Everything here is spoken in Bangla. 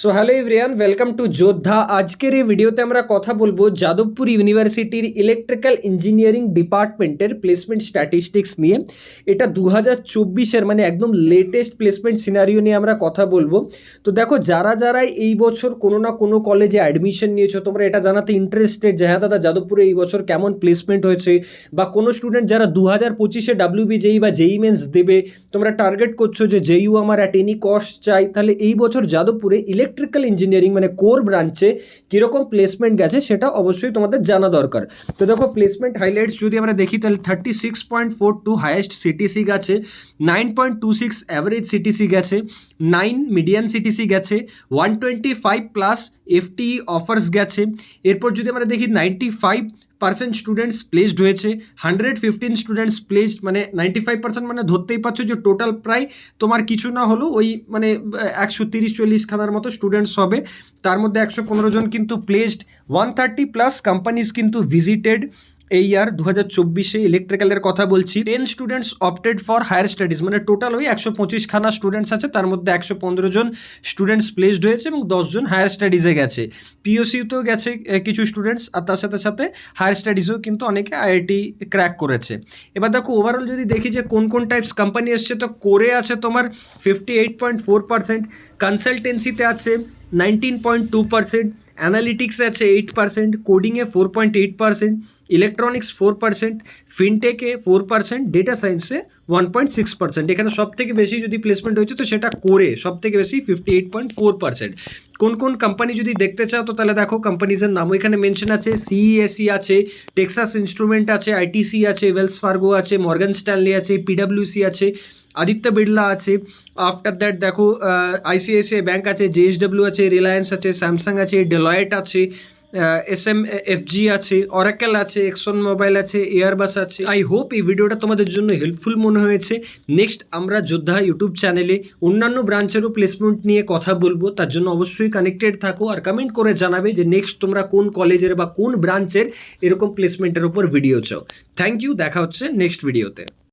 So hello everyone, welcome to যোদ্ধা। আজকের এই ভিডিওতে আমরা কথা বলবো যাদবপুর ইউনিভার্সিটির ইলেকট্রিক্যাল ইঞ্জিনিয়ারিং ডিপার্টমেন্টের প্লেসমেন্ট স্ট্যাটিস্টিক্স নিয়ে। এটা 2024-এর মানে একদম লেটেস্ট প্লেসমেন্ট সিনারিও নিয়ে আমরা কথা বলবো। তো দেখো, যারা এই বছর কোনো না কোনো কলেজে অ্যাডমিশন নিয়েছো, তোমরা এটা জানাতে ইন্টারেস্টেড যে হ্যাঁ দাদা, যাদবপুরে এই বছর কেমন প্লেসমেন্ট হয়েছে, বা কোনো স্টুডেন্ট যারা 2025-এ ডাব্লিউবি জেই বা জেই মেন্স দেবে, তোমরা টার্গেট করছো যে জেইউ আমার অ্যাট এনি কস্ট চাই, তাহলে এই বছর যাদবপুরে ইলেকট্রিক্যাল ইঞ্জিনিয়ারিং মানে কোর ব্রাঞ্চে কীরকম প্লেসমেন্ট গেছে সেটা অবশ্যই তোমাদের জানা দরকার। তো দেখো, প্লেসমেন্ট হাইলাইটস যদি আমরা দেখি তাহলে 36.42 হাইয়েস্ট সিটিসি গেছে, 9.26 অ্যাভারেজ সিটিসি গেছে, 9 মিডিয়ান সিটিসি গেছে, 125 প্লাস এফটি অফার্স গেছে। এরপর যদি আমরা দেখি 95% স্টুডেন্টস প্লেসড হয়েছে, 115 স্টুডেন্টস প্লেসড, মানে 95% মানে ধরতেই পারছো যে টোটাল প্রায় তোমার কিছু না হলেও ওই মানে 130-40 খানার মতো স্টুডেন্টস হবে। তার মধ্যে 115 জন কিন্তু প্লেসড, 130 প্লাস কোম্পানিজ কিন্তু ভিজিটেড। এই ইয়ার 2024-এ ইলেকট্রিক্যালের কথা বলছি। 10 students opted for higher studies, মানে টোটাল ওই 125 খানা স্টুডেন্টস আছে, তার মধ্যে 115 জন স্টুডেন্টস প্লেসড হয়েছে এবং 10 জন হায়ার স্টাডিজে গেছে। পিওসিউতেও গেছে কিছু স্টুডেন্টস, আর তার সাথে সাথে হায়ার স্টাডিজেও কিন্তু অনেকে আইআইটি ক্র্যাক করেছে। এবার দেখো, ওভারঅল যদি দেখি যে কোন কোন টাইপস কোম্পানি এসছে, তো করে আছে তোমার 58.4%, কনসালটেন্সিতে আছে 19.2%, অ্যানালিটিক্সে আছে 8%, কোডিংয়ে 4.8%, ইলেকট্রনিক্স 4%, ফিনটেকে 4%, ডেটা সায়েন্সে 1.6%। এখানে সব থেকে বেশি যদি প্লেসমেন্ট হয়েছে তো সেটা করে সব থেকে বেশি 58.4%। কোন কোন কোম্পানি যদি দেখতে চাও তো তাহলে দেখো, কোম্পানিজের নামও এখানে মেনশন আছে। সিইএসি আছে, টেক্সাস ইনস্ট্রুমেন্ট আছে, আইটিসি আছে, ওয়েলস ফার্গো আছে, মর্গান স্ট্যানলি আছে, পিডাব্লিউসি আছে, আদিত্য বিড়লা আছে। আফটার দ্যাট দেখো, আইসিআইসিআই ব্যাংক আছে, জেএসডব্লিউ আছে, রিলায়েন্স আছে, স্যামসাং আছে, ডেলয়েট আছে, এসএমএফজি আছে, অরাকেল আছে, এক্সন মোবাইল আছে, এয়ারবাস আছে। আই হোপ এই ভিডিওটা তোমাদের জন্য হেল্পফুল মনে হয়েছে। নেক্সট আমরা যোদ্ধা ইউটিউব চ্যানেলে অন্যান্য ব্রাঞ্চেরও প্লেসমেন্ট নিয়ে কথা বলবো, তার জন্য অবশ্যই কানেক্টেড থাকো আর কমেন্ট করে জানাবে যে নেক্সট তোমরা কোন কলেজের বা কোন ব্রাঞ্চের এরকম প্লেসমেন্টের উপর ভিডিও চাও। থ্যাংক ইউ, দেখা হচ্ছে নেক্সট ভিডিওতে।